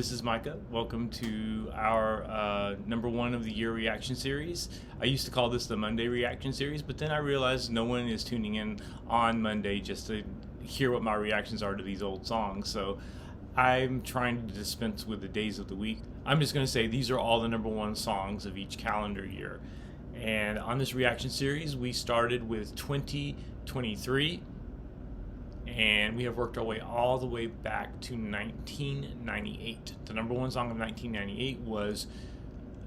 This is Micah. Welcome to our number one of the year reaction series. I used to call this the Monday reaction series, but then I realized no one is tuning in on Monday just to hear what my reactions are to these old songs. So I'm trying to dispense with the days of the week. I'm just going to say these are all the number one songs of each calendar year. And on this reaction series, we started with 2023. And we have worked our way all the way back to 1998. The number one song of 1998 was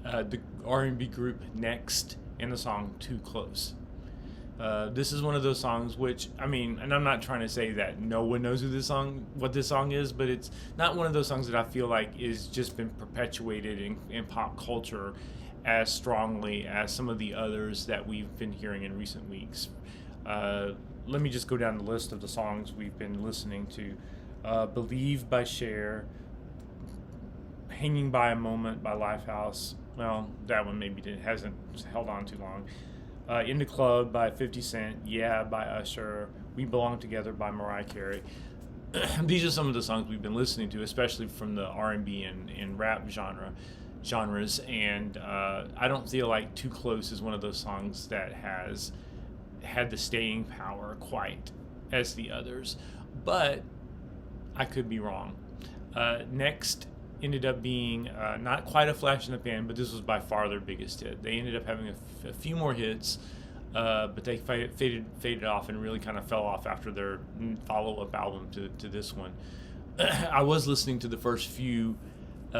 the R&B group Next and the song Too Close. This is one of those songs which, and I'm not trying to say that no one knows what this song is, but it's not one of those songs that I feel like is just been perpetuated in pop culture as strongly as some of the others that we've been hearing in recent weeks. Let me just go down the list of the songs we've been listening to. Believe by Cher, Hanging by a Moment by Lifehouse. Well, that one maybe hasn't held on too long. In the Club by 50 Cent, Yeah by Usher, We Belong Together by Mariah Carey. These are some of the songs we've been listening to, especially from the R&B and rap genres. And I don't feel like Too Close is one of those songs that has had the staying power quite as the others, but I could be wrong. Next ended up being not quite a flash in the pan, but this was by far their biggest hit. They ended up having a few more hits, but they faded off and really kind of fell off after their follow-up album to this one. I was listening to the first few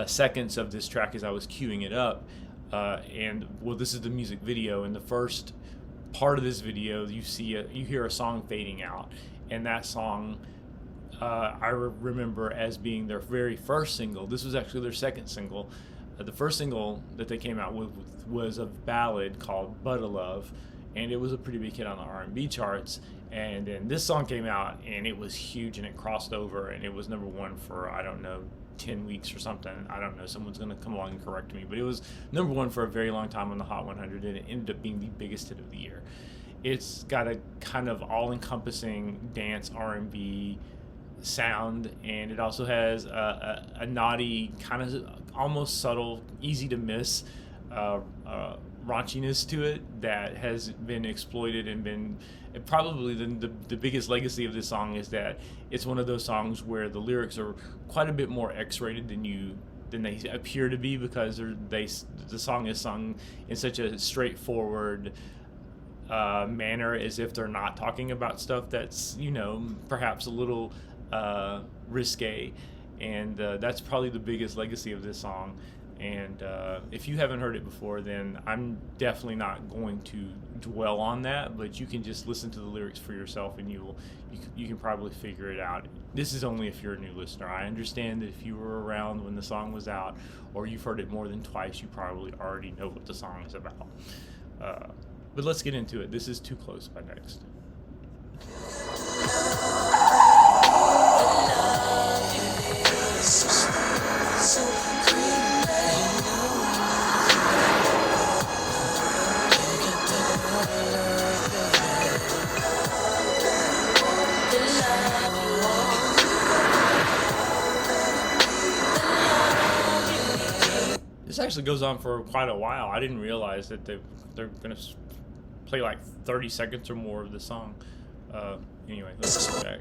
seconds of this track as I was queuing it up, and this is the music video. In the first part of this video, you hear a song fading out, and that song I remember as being their very first single. This was actually their second single. The first single that they came out with was a ballad called But a Love, and it was a pretty big hit on the R&B charts. And then this song came out, and it was huge, and it crossed over, and it was number one for, 10 weeks or something. I don't know, someone's going to come along and correct me, but it was number one for a very long time on the Hot 100, and it ended up being the biggest hit of the year. It's got a kind of all-encompassing dance R&B sound, and it also has a naughty, kind of almost subtle, easy to miss raunchiness to it that has been exploited and been probably the biggest legacy of this song is that it's one of those songs where the lyrics are quite a bit more X-rated than they appear to be, because the song is sung in such a straightforward manner, as if they're not talking about stuff that's perhaps a little risque, and that's probably the biggest legacy of this song. And if you haven't heard it before, then I'm definitely not going to dwell on that, but you can just listen to the lyrics for yourself, and you can probably figure it out. This is only if you're a new listener. I understand that if you were around when the song was out, or you've heard it more than twice, you probably already know what the song is about. But let's get into it. This is Too Close by Next. This actually goes on for quite a while. I didn't realize that they're going to play like 30 seconds or more of the song. Anyway, let's go back.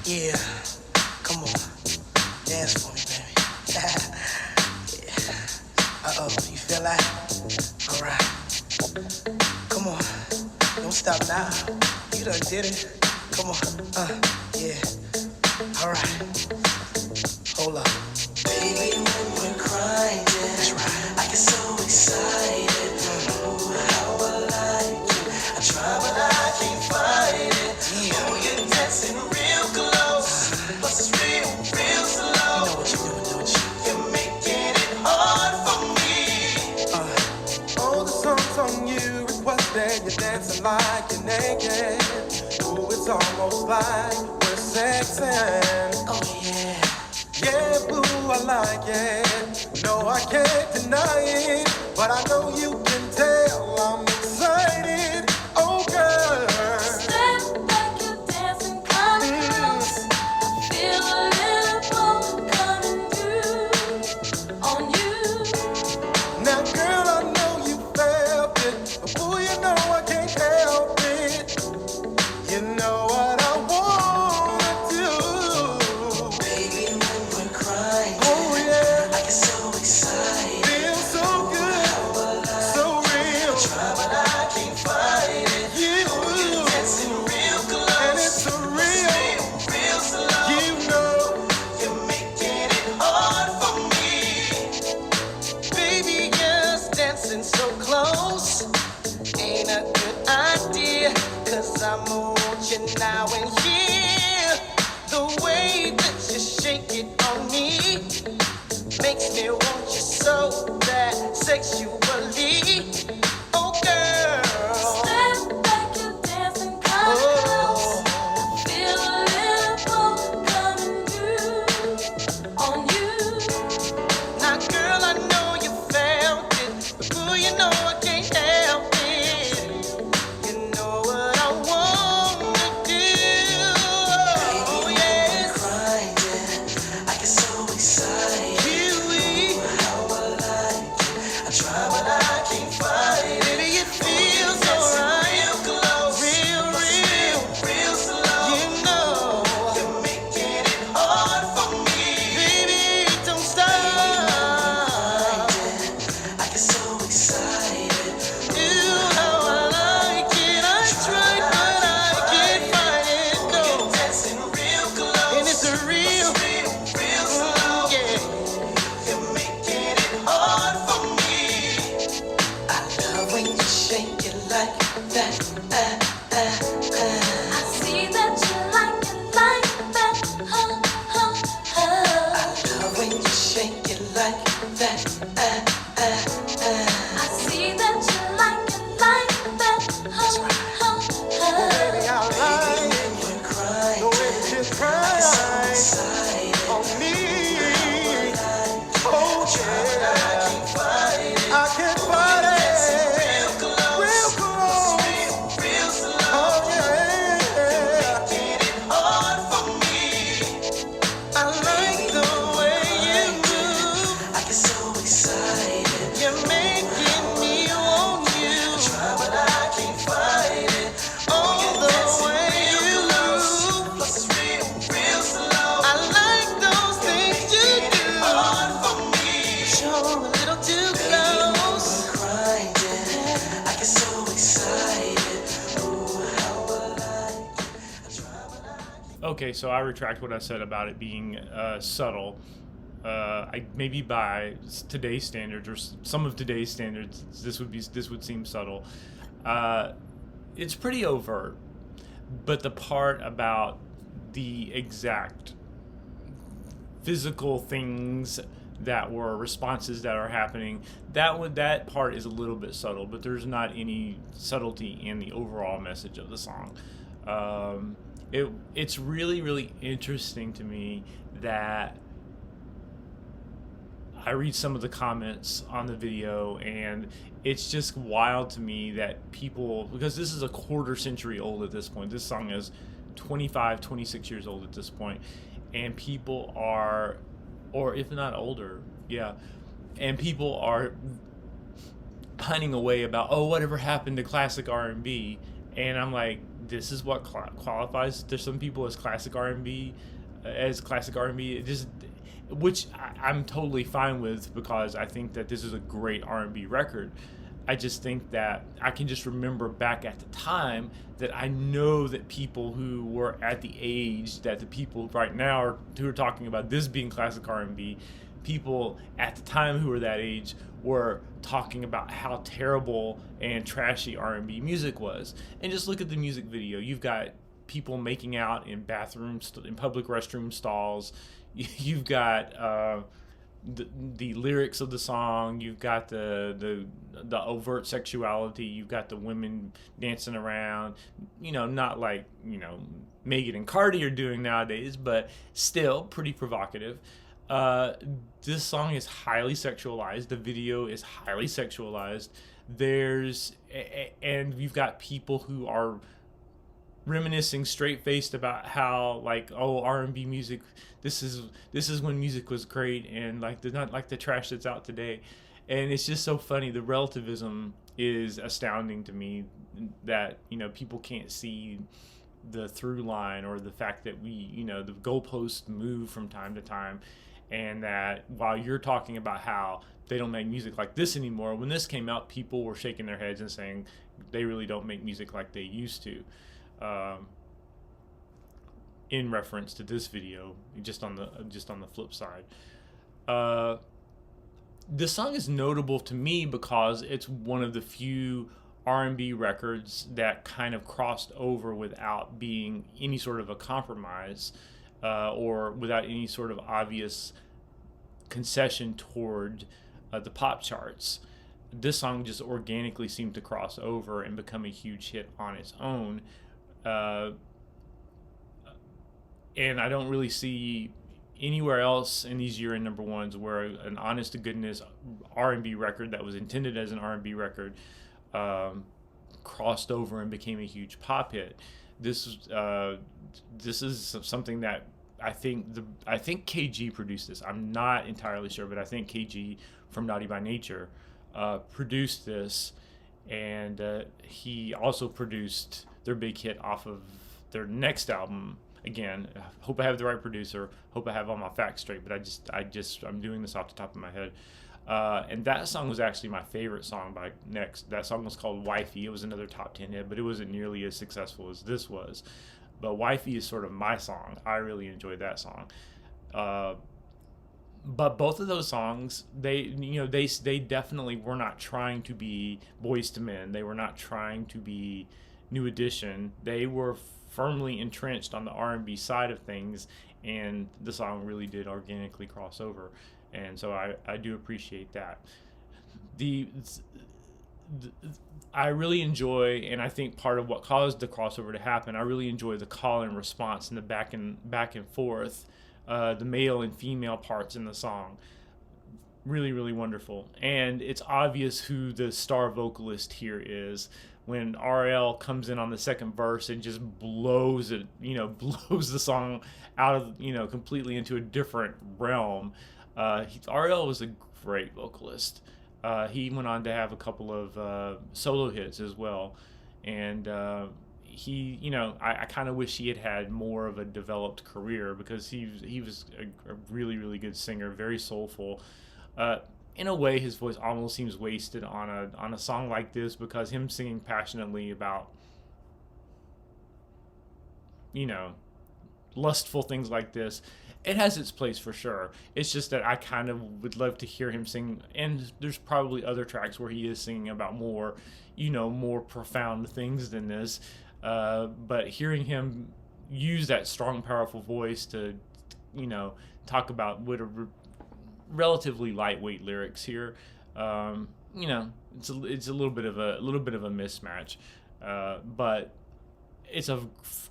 Yeah, come on, dance for me, baby. Uh-oh, you feel that? All right, come on, don't stop now. You done did it. Come on, yeah. All right, hold up. Baby, when we're crying, that's right. I get so excited. Ooh, how I like you. I try, but I can't fight it. Yeah. Oh, you're dancing real close, but it's real slow. You know what you're doing, don't you? You're making it hard for me. Oh, the song's on you, requested. You're dancing like you're naked. Ooh, it's almost like we're sexing. Oh, yeah. Yeah, boo, I like it. No, I can't deny it, but I know you can tell I'm excited. Oh, girl. Step back, you're dancing, coming close. Feel a little pull coming through on you. Now, girl, I know you felt it, but boy, you know I can't help it. You know what I wanna do. Baby, when we're crying, Oh, yeah. I get so excited. Feel so good, so real. Try, but I can't fight it. You, Dancing real close. and it's a real, Real slow. you know. You're making it hard for me. Baby, just dancing so close ain't a good idea. 'Cause I'm on you now and here. The way that you shake it on me makes me want you so bad sexually. Oh, girl. Step back, you're dancing, coming close. Feel a little pull coming through on you. Now, girl, I know you felt it, but boy, you know I can't help it. You know what I wanna do. Oh, yes. I get so excited. How I like it. I try, but I can't fight it. Baby, it feels alright. Real close. Real slow. You know you're making it hard for me. Baby, don't stop. I get so excited. Ooh, how I like it. I tried, but I can't find it. No. Dancing real close. And it's a real slow. Yeah. You're making it hard for me. I love when you shake it like that. I see that you like it like that. I love when you shake it like that. I see that you like it like that. Baby, I like You're crying. the way you cry on me. Oh, yeah. I can't fight it. Real close. Oh, yeah. Hard for me. I like the way you move. I get so excited. You're making me want you. Try, but I can't fight it. Oh, the way you move. Plus it's real slow. I like those things you do. Hard for me. You're a little too close. I get so excited. Ooh, how I like it. I try, but I Okay, so I retract what I said about it being subtle. Maybe by today's standards, or some of today's standards, this would seem subtle. It's pretty overt, but the part about the exact physical things that were responses that are happening, that part is a little bit subtle, but there's not any subtlety in the overall message of the song. It's really, really interesting to me that I read some of the comments on the video, and it's just wild to me that people, because this is a quarter century old at this point, this song is 25, 26 years old at this point, and people are, or if not older, yeah, and people are pining away about, oh, whatever happened to classic R&B, and I'm like, this is what qualifies to some people as classic R&B, It just, which I'm totally fine with, because I think that this is a great R&B record. I just think that I can just remember back at the time that I know that people who were at the age that the people right now who are talking about this being classic R&B, people at the time who were that age were talking about how terrible and trashy R&B music was. And just look at the music video. You've got people making out in bathrooms, in public restroom stalls. You've got the lyrics of the song. You've got the overt sexuality. You've got the women dancing around. Not like Megan and Cardi are doing nowadays, but still pretty provocative. Uh, this song is highly sexualized. The video is highly sexualized. And you've got people who are reminiscing straight faced about how, like, oh, R&B music, this is when music was great, and like they're not like the trash that's out today. And it's just so funny. The relativism is astounding to me, that people can't see the through line, or the fact that the goalposts move from time to time, and that while you're talking about how they don't make music like this anymore, when this came out, people were shaking their heads and saying they really don't make music like they used to, in reference to this video. Just on the flip side, this song is notable to me because it's one of the few R&B records that kind of crossed over without being any sort of a compromise, or without any sort of obvious concession toward the pop charts. This song just organically seemed to cross over and become a huge hit on its own. And I don't really see anywhere else in these year-end number ones where an honest to goodness R&B record that was intended as an R&B record crossed over and became a huge pop hit. This is something that I think KG produced this. I'm not entirely sure, but I think KG from Naughty by Nature produced this, and he also produced their big hit off of their next album. Again, I hope I have the right producer. Hope I have all my facts straight. But I'm doing this off the top of my head. And that song was actually my favorite song by Next. That song was called Wifey. It was another top 10 hit, but it wasn't nearly as successful as this was. But Wifey is sort of my song. I really enjoyed that song. But both of those songs, they definitely were not trying to be Boys to Men. They were not trying to be New Edition. They were firmly entrenched on the R&B side of things, and the song really did organically cross over, and so I do appreciate that. I really enjoy, and I think part of what caused the crossover to happen, I really enjoy the call and response and the back and forth, the male and female parts in the song. Really, really wonderful. And it's obvious who the star vocalist here is when RL comes in on the second verse and just blows the song out of, completely into a different realm. RL was a great vocalist. He went on to have a couple of solo hits as well. And I kind of wish he had more of a developed career, because he was a really, really good singer, very soulful. In a way, his voice almost seems wasted on a song like this, because him singing passionately about, lustful things like this, it has its place for sure. It's just that I kind of would love to hear him sing, and there's probably other tracks where he is singing about more, more profound things than this. But hearing him use that strong, powerful voice to, talk about what a relatively lightweight lyrics here, it's a little bit of a mismatch, but it's a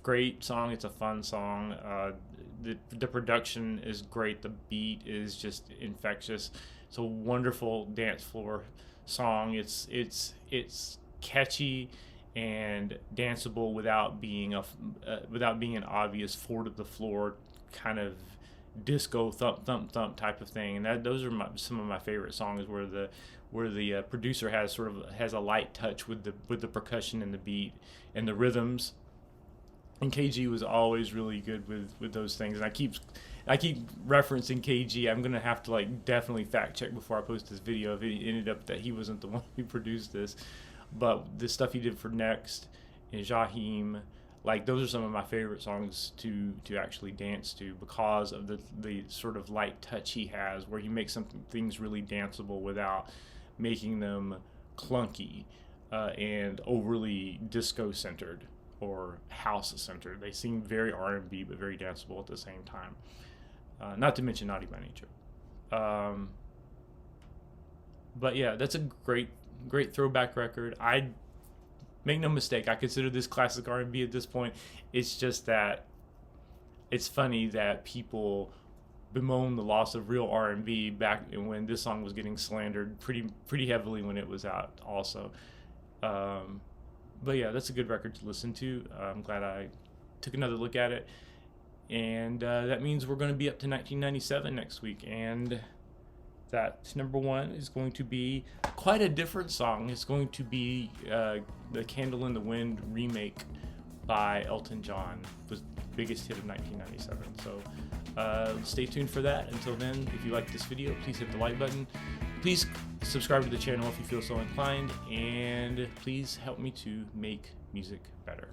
great song. It's a fun song. The production is great. The beat is just infectious. It's a wonderful dance floor song. It's catchy and danceable without being an obvious four to the floor kind of disco thump thump thump type of thing. And those are some of my favorite songs where the producer has a light touch with the percussion and the beat and the rhythms. And KG was always really good with those things. And I keep referencing KG. I'm gonna have to definitely fact check before I post this video if it ended up that he wasn't the one who produced this. But the stuff he did for Next and Jaheim, those are some of my favorite songs to actually dance to, because of the sort of light touch he has, where he makes things really danceable without making them clunky and overly disco centered or house centered. They seem very R&B but very danceable at the same time. Not to mention Naughty by Nature. But yeah, that's a great throwback record. I make no mistake, I consider this classic R&B at this point. It's just that it's funny that people bemoan the loss of real R&B back when this song was getting slandered pretty heavily when it was out also. But yeah, that's a good record to listen to. I'm glad I took another look at it. And that means we're going to be up to 1997 next week. And that number one is going to be quite a different song. It's going to be the Candle in the Wind remake by Elton John. It was the biggest hit of 1997. So stay tuned for that. Until then, if you like this video, please hit the like button. Please subscribe to the channel if you feel so inclined. And please help me to make music better.